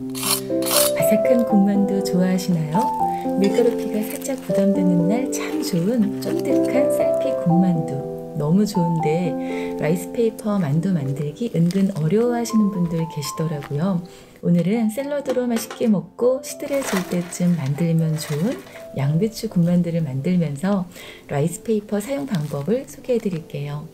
바삭한 군만두 좋아하시나요? 밀가루피가 살짝 부담되는 날 참 좋은 쫀득한 쌀피 군만두 너무 좋은데 라이스페이퍼 만두 만들기 은근 어려워하시는 분들 계시더라고요. 오늘은 샐러드로 맛있게 먹고 시들해질 때쯤 만들면 좋은 양배추 군만두를 만들면서 라이스페이퍼 사용 방법을 소개해 드릴게요.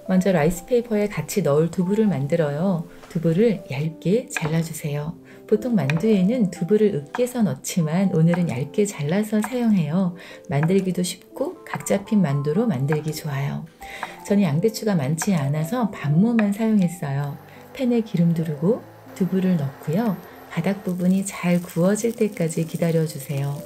먼저 라이스페이퍼에 같이 넣을 두부를 만들어요. 두부를 얇게 잘라주세요. 보통 만두에는 두부를 으깨서 넣지만 오늘은 얇게 잘라서 사용해요. 만들기도 쉽고 각 잡힌 만두로 만들기 좋아요. 저는 양배추가 많지 않아서 반모만 사용했어요. 팬에 기름 두르고 두부를 넣고요. 바닥 부분이 잘 구워질 때까지 기다려주세요.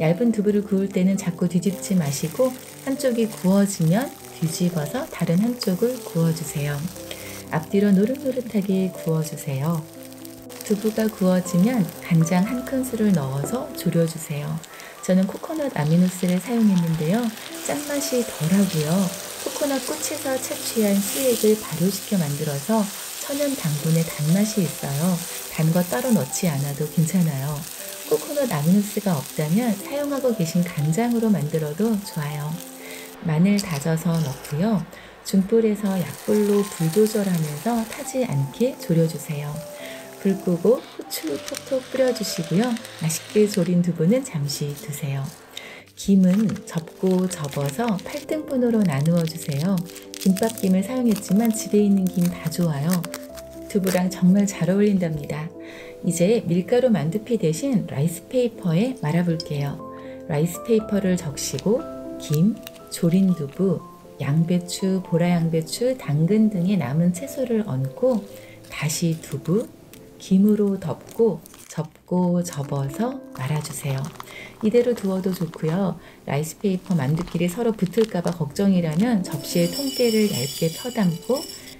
얇은 두부를 구울 때는 자꾸 뒤집지 마시고 한쪽이 구워지면 뒤집어서 다른 한쪽을 구워주세요. 앞뒤로 노릇노릇하게 구워주세요. 두부가 구워지면 간장 한 큰술을 넣어서 졸여주세요. 저는 코코넛 아미노스를 사용했는데요. 짠맛이 덜하고요. 코코넛 꽃에서 채취한 수액을 발효시켜 만들어서 천연 당분의 단맛이 있어요. 단 거 따로 넣지 않아도 괜찮아요. 코코넛 아미노스가 없다면 사용하고 계신 간장으로 만들어도 좋아요. 마늘 다져서 넣고요. 중불에서 약불로 불 조절하면서 타지 않게 졸여주세요. 불 끄고 후추 톡톡 뿌려주시고요. 맛있게 졸인 두부는 잠시 두세요. 김은 접고 접어서 8등분으로 나누어 주세요. 김밥김을 사용했지만 집에 있는 김 다 좋아요. 두부랑 정말 잘 어울린답니다. 이제 밀가루 만두피 대신 라이스페이퍼에 말아볼게요. 라이스페이퍼를 적시고 김, 졸인 두부, 양배추, 보라양배추, 당근 등의 남은 채소를 얹고 다시 두부, 김으로 덮고 접고 접어서 말아주세요. 이대로 두어도 좋고요. 라이스페이퍼 만두끼리 서로 붙을까봐 걱정이라면 접시에 통깨를 얇게 펴담고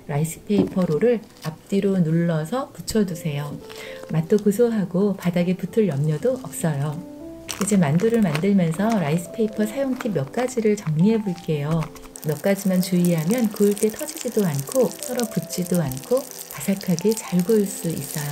라이스페이퍼 롤을 앞뒤로 눌러서 붙여두세요. 맛도 고소하고 바닥에 붙을 염려도 없어요. 이제 만두를 만들면서 라이스페이퍼 사용 팁 몇 가지를 정리해 볼게요. 몇 가지만 주의하면 구울 때 터지지도 않고 서로 붙지도 않고 바삭하게 잘 구울 수 있어요.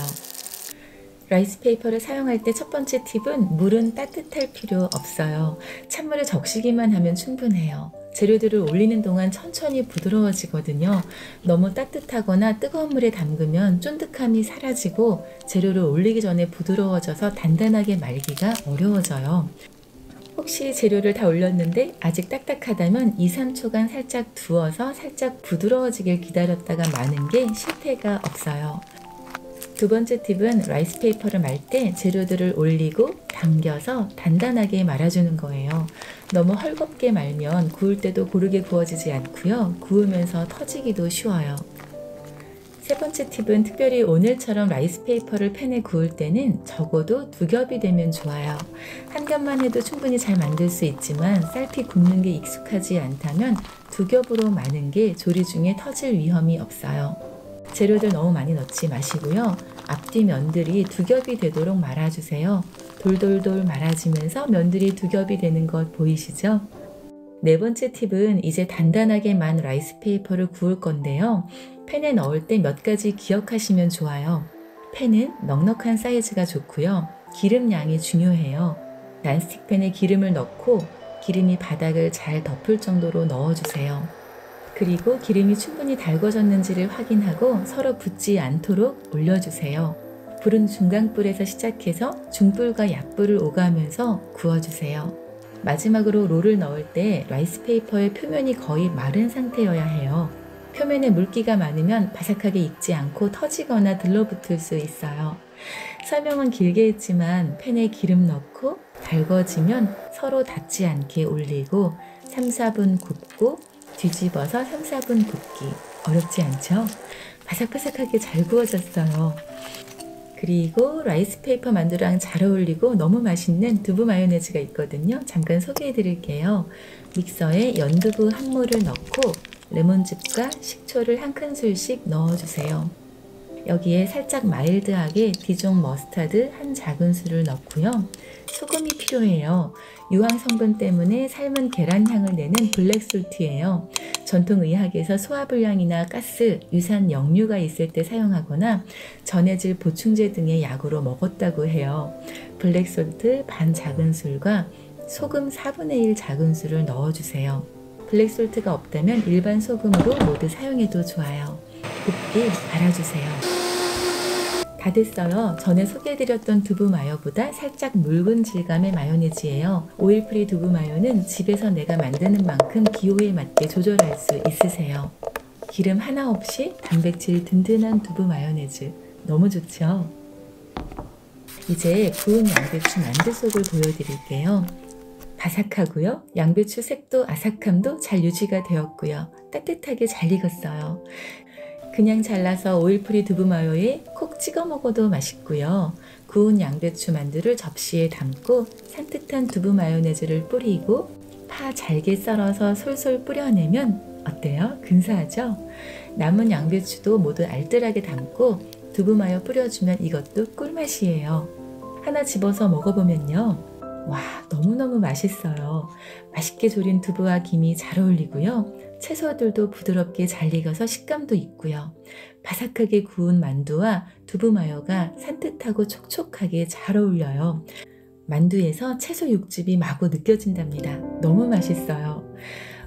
라이스페이퍼를 사용할 때 첫 번째 팁은 물은 따뜻할 필요 없어요. 찬물에 적시기만 하면 충분해요. 재료들을 올리는 동안 천천히 부드러워지거든요. 너무 따뜻하거나 뜨거운 물에 담그면 쫀득함이 사라지고 재료를 올리기 전에 부드러워져서 단단하게 말기가 어려워져요. 혹시 재료를 다 올렸는데 아직 딱딱하다면 2~3초간 살짝 두어서 살짝 부드러워지길 기다렸다가 마는 게 실패가 없어요. 두 번째 팁은 라이스페이퍼를 말 때 재료들을 올리고 당겨서 단단하게 말아주는 거예요. 너무 헐겁게 말면 구울 때도 고르게 구워지지 않고요. 구우면서 터지기도 쉬워요. 세 번째 팁은 특별히 오늘처럼 라이스페이퍼를 팬에 구울 때는 적어도 2겹이 되면 좋아요. 한 겹만 해도 충분히 잘 만들 수 있지만 쌀피 굽는 게 익숙하지 않다면 2겹으로 마는 게 조리 중에 터질 위험이 없어요. 재료들 너무 많이 넣지 마시고요. 앞뒤 면들이 2겹이 되도록 말아주세요. 돌돌돌 말아지면서 면들이 2겹이 되는 것 보이시죠? 네 번째 팁은 이제 단단하게 만 라이스페이퍼를 구울 건데요. 팬에 넣을 때 몇 가지 기억하시면 좋아요. 팬은 넉넉한 사이즈가 좋고요. 기름 양이 중요해요. 난스틱팬에 기름을 넣고 기름이 바닥을 잘 덮을 정도로 넣어주세요. 그리고 기름이 충분히 달궈졌는지를 확인하고 서로 붙지 않도록 올려주세요. 불은 중간불에서 시작해서 중불과 약불을 오가면서 구워주세요. 마지막으로 롤을 넣을 때 라이스페이퍼의 표면이 거의 마른 상태여야 해요. 표면에 물기가 많으면 바삭하게 익지 않고 터지거나 들러붙을 수 있어요. 설명은 길게 했지만 팬에 기름 넣고 달궈지면 서로 닿지 않게 올리고 3~4분 굽고 뒤집어서 3~4분 굽기. 어렵지 않죠? 바삭바삭하게 잘 구워졌어요. 그리고 라이스페이퍼 만두랑 잘 어울리고 너무 맛있는 두부 마요네즈가 있거든요. 잠깐 소개해 드릴게요. 믹서에 연두부 한 모를 넣고 레몬즙과 식초를 한 큰술씩 넣어주세요. 여기에 살짝 마일드하게 디종 머스타드 한 작은술을 넣고요. 소금이 필요해요. 유황 성분 때문에 삶은 계란 향을 내는 블랙솔트예요. 전통의학에서 소화불량이나 가스, 유산 역류가 있을 때 사용하거나 전해질 보충제 등의 약으로 먹었다고 해요. 블랙솔트 반 작은술과 소금 4분의 1 작은술을 넣어주세요. 블랙솔트가 없다면 일반 소금으로 모두 사용해도 좋아요. 곱게 갈아주세요. 다 됐어요. 전에 소개해드렸던 두부 마요보다 살짝 묽은 질감의 마요네즈예요. 오일프리 두부 마요는 집에서 내가 만드는 만큼 기호에 맞게 조절할 수 있으세요. 기름 하나 없이 단백질 든든한 두부 마요네즈 너무 좋죠? 이제 구운 양배추 만두속을 보여드릴게요. 바삭하고요. 양배추 색도 아삭함도 잘 유지가 되었고요. 따뜻하게 잘 익었어요. 그냥 잘라서 오일프리 두부 마요에 콕 찍어 먹어도 맛있고요. 구운 양배추 만두를 접시에 담고 산뜻한 두부 마요네즈를 뿌리고 파 잘게 썰어서 솔솔 뿌려내면 어때요? 근사하죠? 남은 양배추도 모두 알뜰하게 담고 두부 마요 뿌려주면 이것도 꿀맛이에요. 하나 집어서 먹어보면요. 와, 너무너무 맛있어요. 맛있게 졸인 두부와 김이 잘 어울리고요. 채소들도 부드럽게 잘 익어서 식감도 있고요. 바삭하게 구운 만두와 두부 마요가 산뜻하고 촉촉하게 잘 어울려요. 만두에서 채소 육즙이 마구 느껴진답니다. 너무 맛있어요.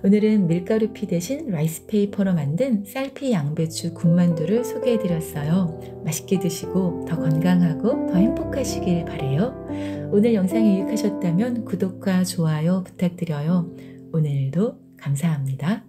오늘은 밀가루피 대신 라이스페이퍼로 만든 쌀피 양배추 군만두를 소개해드렸어요. 맛있게 드시고 더 건강하고 더 행복하시길 바래요. 오늘 영상이 유익하셨다면 구독과 좋아요 부탁드려요. 오늘도 감사합니다.